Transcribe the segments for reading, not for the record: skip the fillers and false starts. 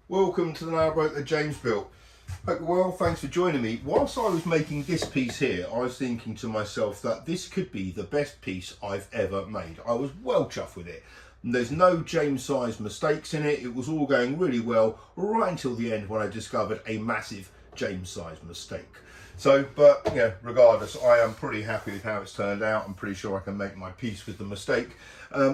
Welcome to the nail boat that James built. Hope you're well, thanks for joining me. Whilst I was making this piece here, I was thinking to myself that this could be the best piece I've ever made. I was well chuffed with it. And there's no James size mistakes in it. It was all going really well right until the end when I discovered a massive James size mistake. So, but yeah, regardless, I am pretty happy with how it's turned out. I'm pretty sure I can make my peace with the mistake.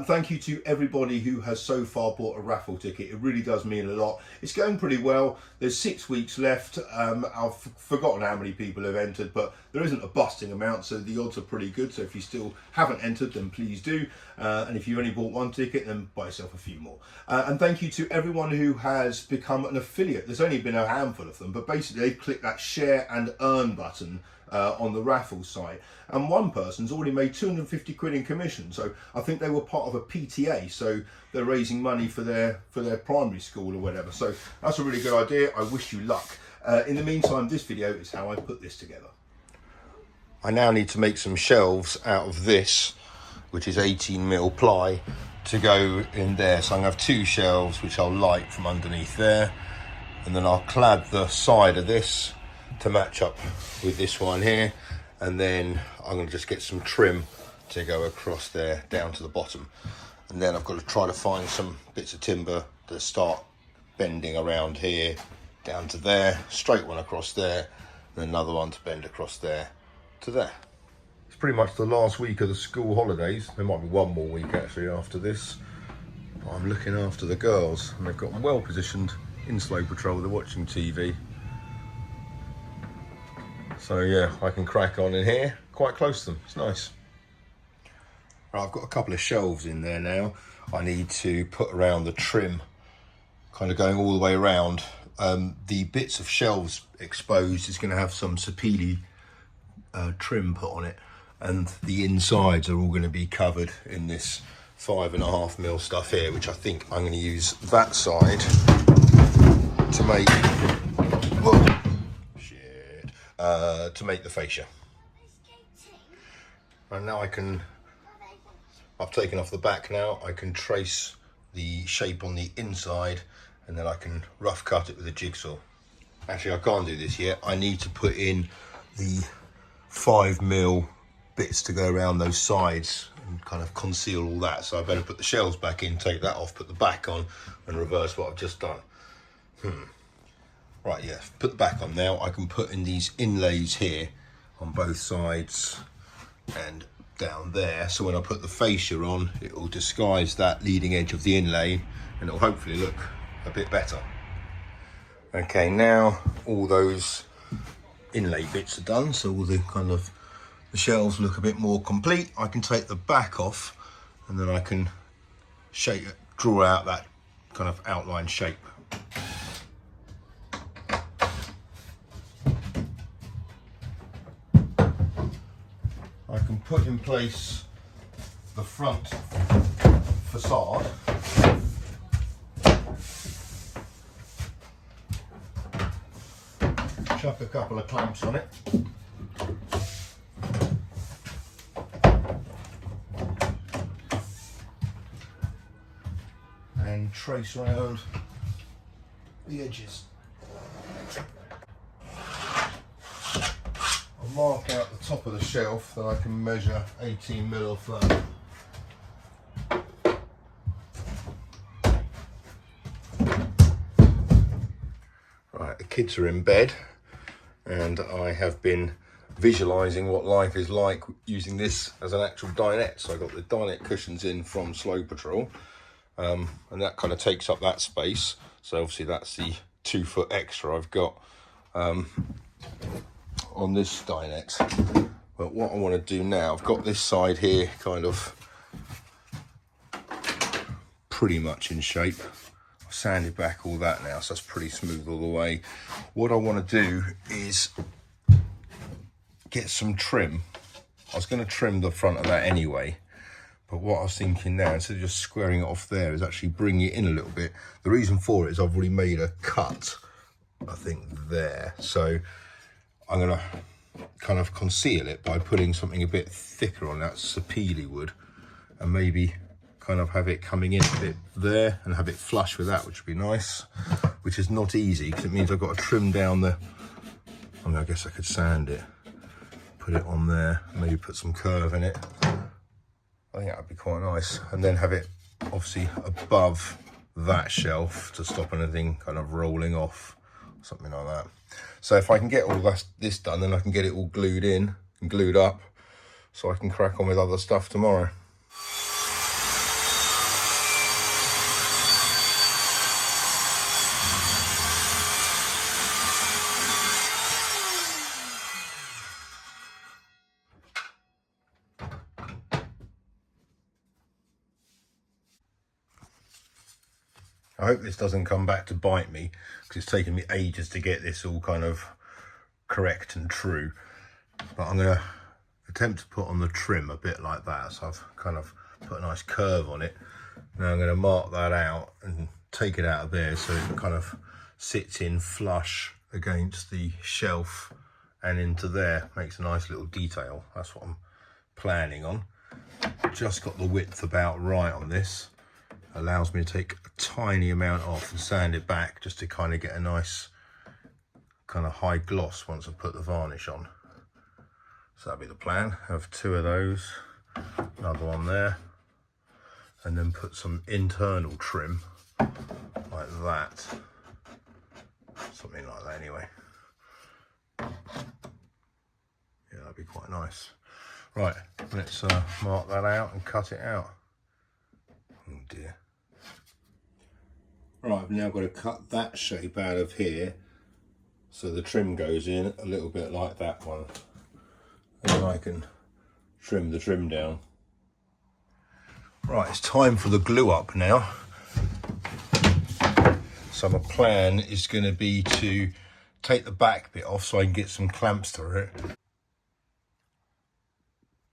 Thank you to everybody who has so far bought a raffle ticket. It really does mean a lot. It's going pretty well. There's 6 weeks left. I've forgotten how many people have entered, but there isn't a busting amount, so the odds are pretty good. So if you still haven't entered, then please do. And if you've only bought one ticket, then buy yourself a few more. And thank you to everyone who has become an affiliate. There's only been a handful of them, but basically they've clicked that share and earn button on the raffle site, and one person's already made 250 quid in commission. So I think they were part of a PTA, so they're raising money for their primary school or whatever. So that's a really good idea. I wish you luck. In the meantime, this video is how I put this together. I now need to make some shelves out of this, which is 18mm ply, to go in there. So I'm gonna have 2 shelves which I'll light from underneath there, and then I'll clad the side of this to match up with this one here, and then I'm going to just get some trim to go across there down to the bottom, and then I've got to try to find some bits of timber to start bending around here down to there, straight one across there, and another one to bend across there to there. It's pretty much the last week of the school holidays. There might be one more week actually after this, but I'm looking after the girls and they've got them well positioned in slow patrol. They're watching TV. So yeah, I can crack on in here, quite close to them, it's nice. Right, I've got a couple of shelves in there now. I need to put around the trim, kind of going all the way around. The bits of shelves exposed is going to have some sapele trim put on it, and the insides are all going to be covered in this 5.5mm stuff here, which I think I'm going to use that side to make... Whoa. To make the fascia. And now I've taken off the back now, I can trace the shape on the inside, and then I can rough cut it with a jigsaw. Actually, I can't do this yet. I need to put in the 5mm bits to go around those sides and kind of conceal all that. So I better put the shelves back in, take that off, put the back on, and reverse what I've just done. Right, yeah, put the back on now. I can put in these inlays here on both sides and down there. So when I put the fascia on, it will disguise that leading edge of the inlay and it will hopefully look a bit better. Okay, now all those inlay bits are done. So all the kind of the shelves look a bit more complete. I can take the back off and then I can draw out that kind of outline shape. I can put in place the front facade. Chuck a couple of clamps on it. And trace around the edges. Mark out the top of the shelf, then I can measure 18mm further. Right, the kids are in bed and I have been visualising what life is like using this as an actual dinette. So I got the dinette cushions in from Slow Patrol, and that kind of takes up that space. So obviously that's the 2 foot extra I've got on this dinette. But what I want to do now, I've got this side here kind of pretty much in shape. I've sanded back all that now, so that's pretty smooth all the way. What I want to do is get some trim. I was going to trim the front of that anyway, but what I was thinking now, instead of just squaring it off there, is actually bring it in a little bit. The reason for it is I've already made a cut, I think, there. So I'm going to kind of conceal it by putting something a bit thicker on that sapele wood, and maybe kind of have it coming in a bit there and have it flush with that, which would be nice. which is not easy because it means I've got to trim down the, I mean, I guess I could sand it, put it on there, maybe put some curve in it. I think that would be quite nice. And then have it obviously above that shelf to stop anything kind of rolling off, something like that. So if I can get all this done, then I can get it all glued in and glued up so I can crack on with other stuff tomorrow. I hope this doesn't come back to bite me because it's taken me ages to get this all kind of correct and true. But I'm going to attempt to put on the trim a bit like that. So I've kind of put a nice curve on it. Now I'm going to mark that out and take it out of there so it kind of sits in flush against the shelf and into there. Makes a nice little detail. That's what I'm planning on. Just got the width about right on this. Allows me to take a tiny amount off and sand it back just to kind of get a nice kind of high gloss once I put the varnish on. So that'll be the plan. Have 2 of those, another one there, and then put some internal trim like that, something like that anyway. Yeah, that'd be quite nice. Right, let's mark that out and cut it out. Oh dear. Right, I've now got to cut that shape out of here so the trim goes in a little bit like that one. And then I can trim the trim down. Right, it's time for the glue up now. So my plan is going to be to take the back bit off so I can get some clamps through it.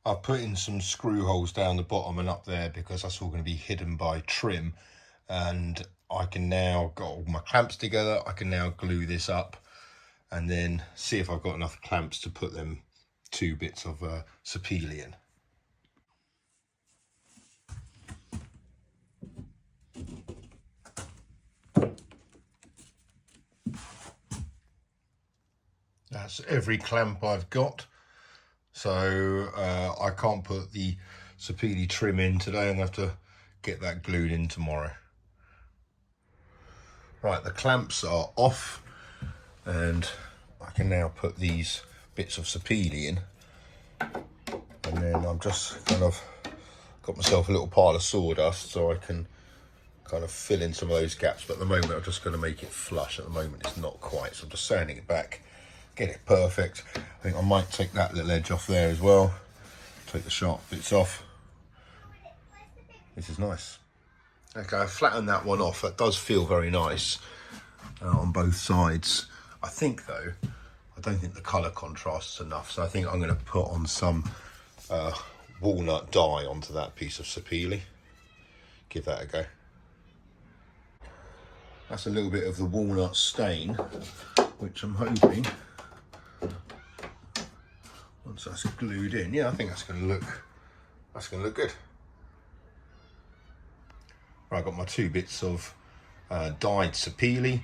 I've put in some screw holes down the bottom and up there because that's all going to be hidden by trim, and I can now got all my clamps together. I can now glue this up and then see if I've got enough clamps to put them 2 bits of sapele in. That's every clamp I've got. So I can't put the sapele trim in today. I'm going to have to get that glued in tomorrow. Right, the clamps are off and I can now put these bits of sapele in. And then I'm just kind of got myself a little pile of sawdust so I can kind of fill in some of those gaps. But at the moment I'm just going to make it flush. At the moment it's not quite, so I'm just sanding it back, get it perfect. I think I might take that little edge off there as well, take the sharp bits off. This is nice. Okay, I've flattened that one off. That does feel very nice on both sides. I think though, I don't think the colour contrasts enough, so I think I'm going to put on some walnut dye onto that piece of sapele. Give that a go. That's a little bit of the walnut stain, which I'm hoping, once that's glued in, yeah, I think that's going to look good. Right, I've got my 2 bits of dyed sapele.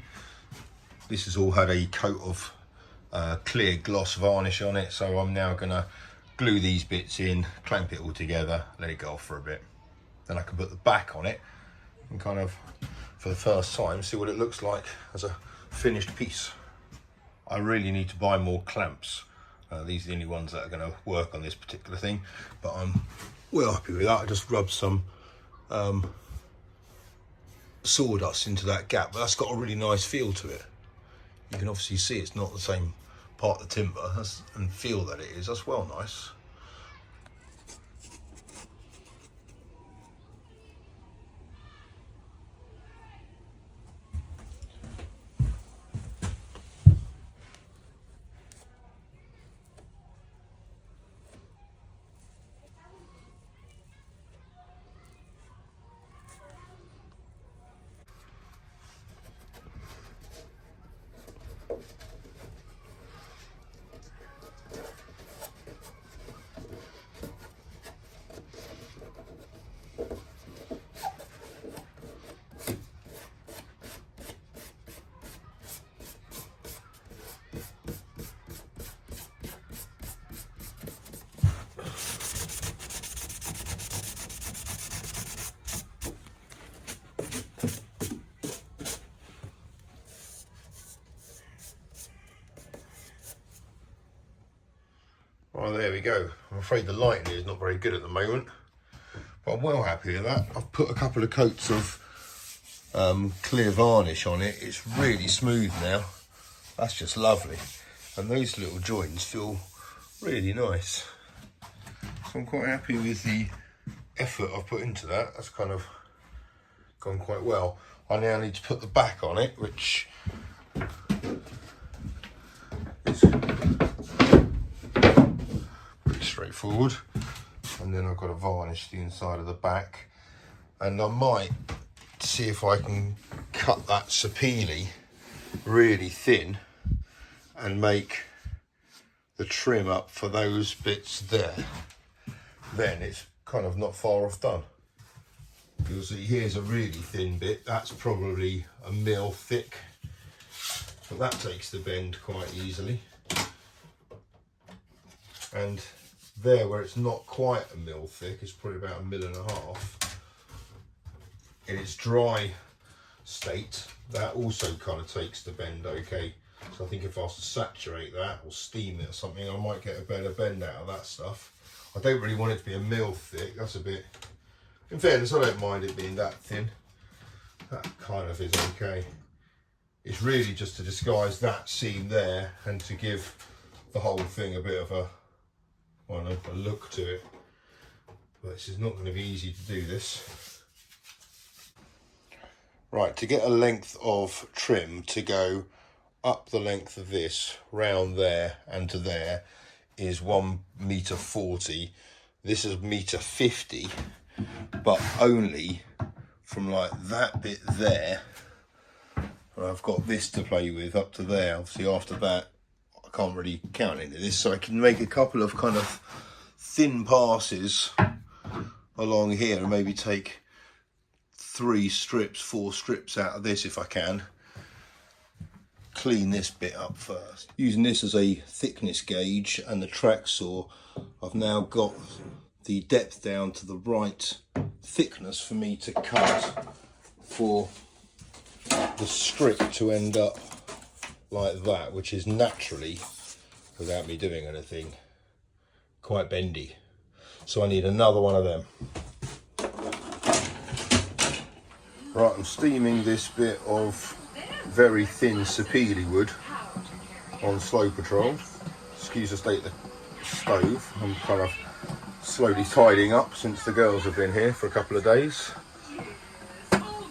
This has all had a coat of clear gloss varnish on it, so I'm now going to glue these bits in, clamp it all together, let it go off for a bit. Then I can put the back on it and kind of, for the first time, see what it looks like as a finished piece. I really need to buy more clamps. These are the only ones that are going to work on this particular thing, but I'm well happy with that. I just rubbed some sawdust into that gap, but that's got a really nice feel to it. You can obviously see it's not the same part of the timber and feel that it is. That's well nice. Right, there we go. I'm afraid the lighting here is not very good at the moment, but I'm well happy with that. I've put a couple of coats of clear varnish on it. It's really smooth now. That's just lovely. And those little joints feel really nice. So I'm quite happy with the effort I've put into that. That's kind of gone quite well. I now need to put the back on it, which is pretty straightforward. And then I've got to varnish the inside of the back. And I might see if I can cut that sapele really thin and make the trim up for those bits there. Then it's kind of not far off done. You'll see here's a really thin bit. That's probably a mil thick. So that takes the bend quite easily. And there where it's not quite a mil thick, it's probably about 1.5 mils. In its dry state, that also kind of takes the bend okay. So I think if I was to saturate that or steam it or something, I might get a better bend out of that stuff. I don't really want it to be 1 mil thick. That's a bit, in fairness, I don't mind it being that thin. That kind of is okay. It's really just to disguise that seam there and to give the whole thing a bit of a, I don't know, a look to it. But this is not going to be easy to do this. Right, to get a length of trim to go up the length of this, round there and to there, is 1.40 meters. This is 1.50 meters, but only from like that bit there. And I've got this to play with up to there. Obviously after that I can't really count into this, so I can make a couple of kind of thin passes along here and maybe take 3 strips, 4 strips out of this if I can. Clean this bit up first. Using this as a thickness gauge and the track saw, I've now got the depth down to the right thickness for me to cut for the strip to end up like that, which is naturally, without me doing anything, quite bendy. So I need another one of them. Right, I'm steaming this bit of very thin sapele wood on slow patrol. Excuse the state of the stove. I'm kind of slowly tidying up since the girls have been here for a couple of days.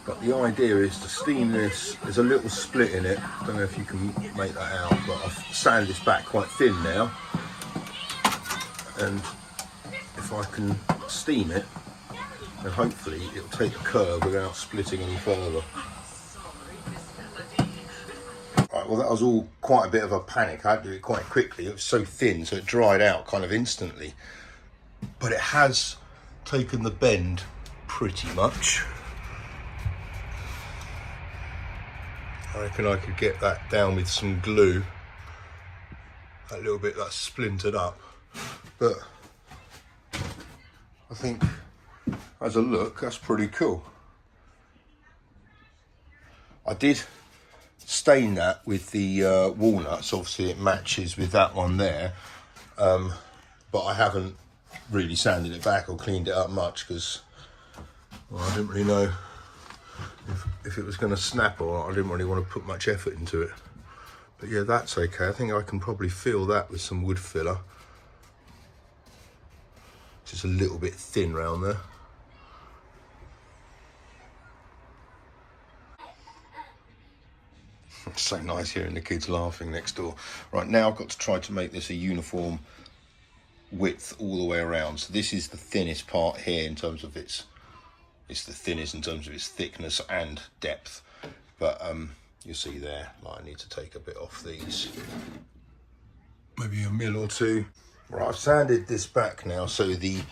But the idea is to steam this. There's a little split in it. I don't know if you can make that out, but I've sanded this back quite thin now. And if I can steam it, then hopefully it'll take a curve without splitting any further. Right, well that was all quite a bit of a panic. I had to do it quite quickly. It was so thin, so it dried out kind of instantly. But it has taken the bend pretty much. I reckon I could get that down with some glue. That little bit that's splintered up. But I think as a look, that's pretty cool. I did stain that with the walnuts. Obviously it matches with that one there. But I haven't really sanded it back or cleaned it up much because, well, I didn't really know if it was going to snap or not. I didn't really want to put much effort into it. But yeah, that's okay. I think I can probably fill that with some wood filler. Just a little bit thin round there. It's so nice hearing the kids laughing next door. Right, now I've got to try to make this a uniform width all the way around. So this is the thinnest part here in terms of it's the thinnest in terms of its thickness and depth. But you'll see there, like, I need to take a bit off these. Maybe 1 mil or 2. Right, I've sanded this back now, so the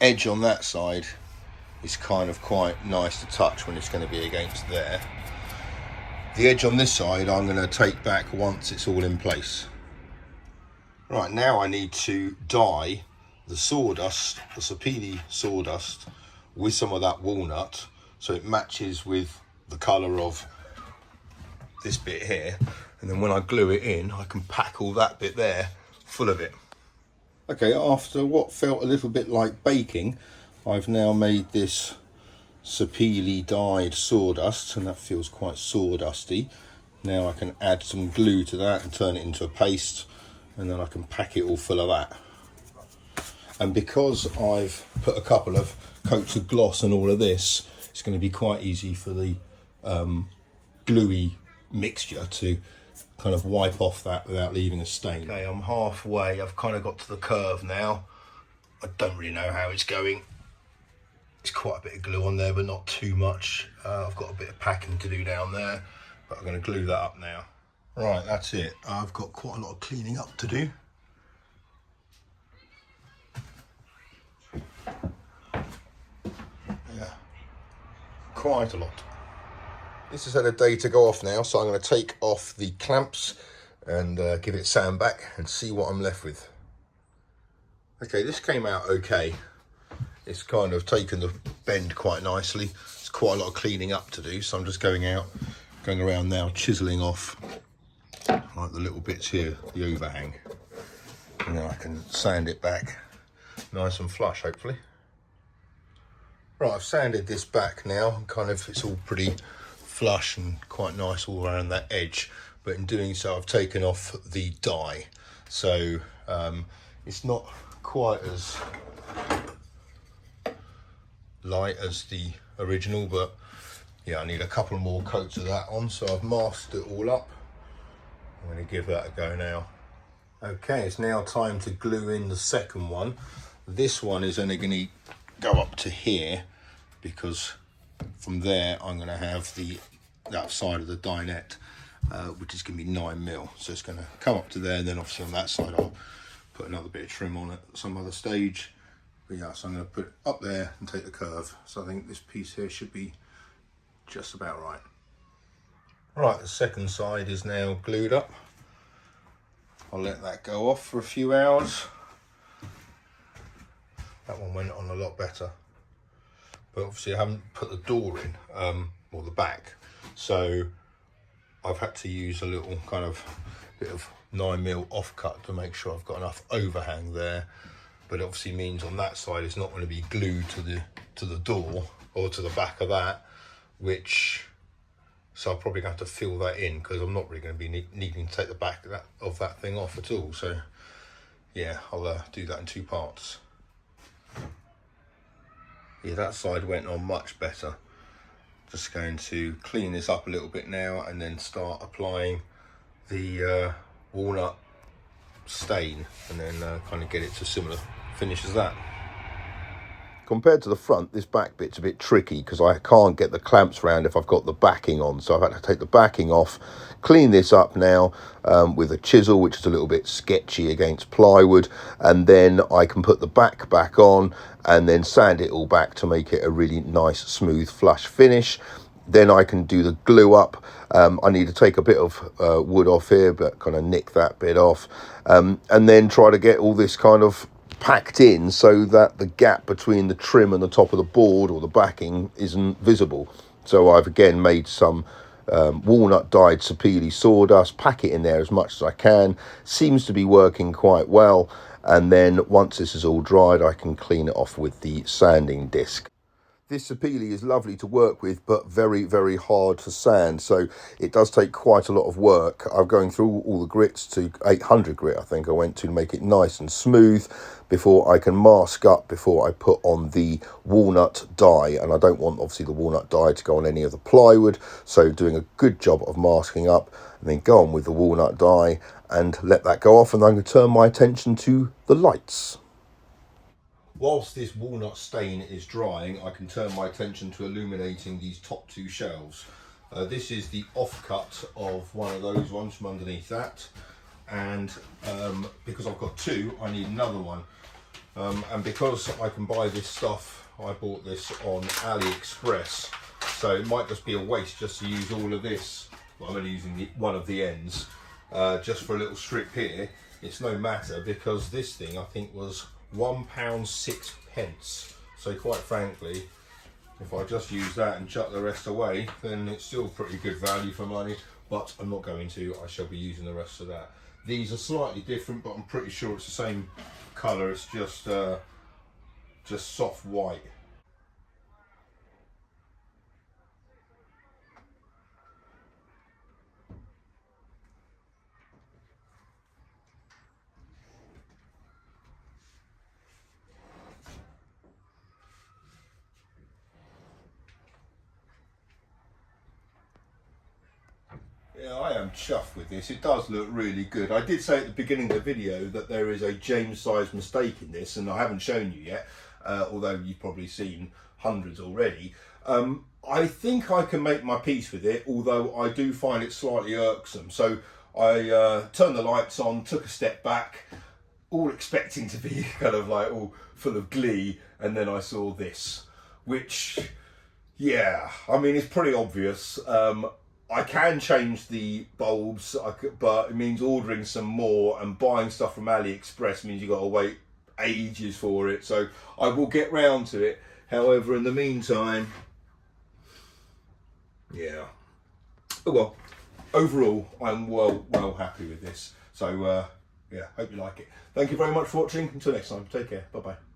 edge on that side is kind of quite nice to touch when it's going to be against there. The edge on this side I'm going to take back once it's all in place. Right, now I need to dye the sawdust, the sapele sawdust, with some of that walnut so it matches with the colour of this bit here. And then when I glue it in, I can pack all that bit there full of it. Okay, after what felt a little bit like baking, I've now made this sapele dyed sawdust, and that feels quite sawdusty. Now I can add some glue to that and turn it into a paste, and then I can pack it all full of that. And because I've put a couple of coats of gloss and all of this, it's going to be quite easy for the gluey mixture to kind of wipe off that without leaving a stain. Okay, I'm halfway. I've kind of got to the curve now. I don't really know how it's going. It's quite a bit of glue on there, but not too much. I've got a bit of packing to do down there, but I'm going to glue that up now. Right, that's it. I've got quite a lot of cleaning up to do. Yeah, quite a lot. This has had a day to go off now, so I'm going to take off the clamps and give it sand back and see what I'm left with. Okay, this came out okay. It's kind of taken the bend quite nicely. It's quite a lot of cleaning up to do, so I'm just going around now, chiseling off like the little bits here, the overhang, and then I can sand it back nice and flush, hopefully. Right, I've sanded this back now, kind of, it's all pretty flush and quite nice all around that edge, but in doing so I've taken off the dye, so it's not quite as light as the original, but yeah, I need a couple more coats of that on, so I've masked it all up. I'm going to give that a go now. Okay, it's now time to glue in the second one. This one is only going to go up to here, because from there I'm going to have that side of the dinette, which is going to be 9mm, so it's going to come up to there, and then obviously on that side I'll put another bit of trim on it at some other stage. But yeah, so I'm going to put it up there and take the curve, so I think this piece here should be just about right. Right, the second side is now glued up. I'll let that go off for a few hours. That one went on a lot better, but obviously I haven't put the door in, or the back, so I've had to use a little kind of bit of 9mm offcut to make sure I've got enough overhang there. But it obviously means on that side it's not going to be glued to the door or to the back of that, so I'm probably going to have to fill that in, because I'm not really going to be needing to take the back of that thing off at all. So yeah, I'll do that in 2 parts. Yeah, that side went on much better. Just going to clean this up a little bit now and then start applying the walnut stain, and then kind of get it to similar finish as that. Compared to the front, this back bit's a bit tricky because I can't get the clamps round if I've got the backing on, so I've had to take the backing off, clean this up now with a chisel, which is a little bit sketchy against plywood, and then I can put the back on and then sand it all back to make it a really nice smooth flush finish. Then I can do the glue up. I need to take a bit of wood off here, but kind of nick that bit off, and then try to get all this kind of packed in so that the gap between the trim and the top of the board or the backing isn't visible. So I've again made some walnut dyed sapele sawdust, pack it in there as much as I can. Seems to be working quite well, and then once this is all dried I can clean it off with the sanding disc. This sapele is lovely to work with, but very, very hard to sand. So it does take quite a lot of work. I'm going through all the grits to 800 grit, I think I went to make it nice and smooth before I can mask up, before I put on the walnut dye. And I don't want, obviously, the walnut dye to go on any of the plywood. So doing a good job of masking up, and then go on with the walnut dye and let that go off. And I'm going to turn my attention to the lights. Whilst this walnut stain is drying, I can turn my attention to illuminating these top 2 shelves. This is the offcut of one of those ones from underneath that, and because I've got 2, I need another one. And because I can buy this stuff, I bought this on AliExpress, so it might just be a waste just to use all of this. Well, I'm only using one of the ends, just for a little strip here. It's no matter, because this thing I think was £1.06. So quite frankly, if I just use that and chuck the rest away, then it's still pretty good value for money, but I'm not going to. I shall be using the rest of that. These are slightly different, but I'm pretty sure it's the same colour. It's just soft white. Yeah, I am chuffed with this. It does look really good. I did say at the beginning of the video that there is a James size mistake in this, and I haven't shown you yet, although you've probably seen hundreds already. I think I can make my peace with it, although I do find it slightly irksome. So I turned the lights on, took a step back, all expecting to be kind of like all full of glee, and then I saw this, which, yeah, I mean, it's pretty obvious. I can change the bulbs, but it means ordering some more, and buying stuff from AliExpress means you've got to wait ages for it. So I will get round to it. However, in the meantime, yeah. Oh well, overall, I'm well happy with this. So yeah, hope you like it. Thank you very much for watching. Until next time, take care. Bye bye.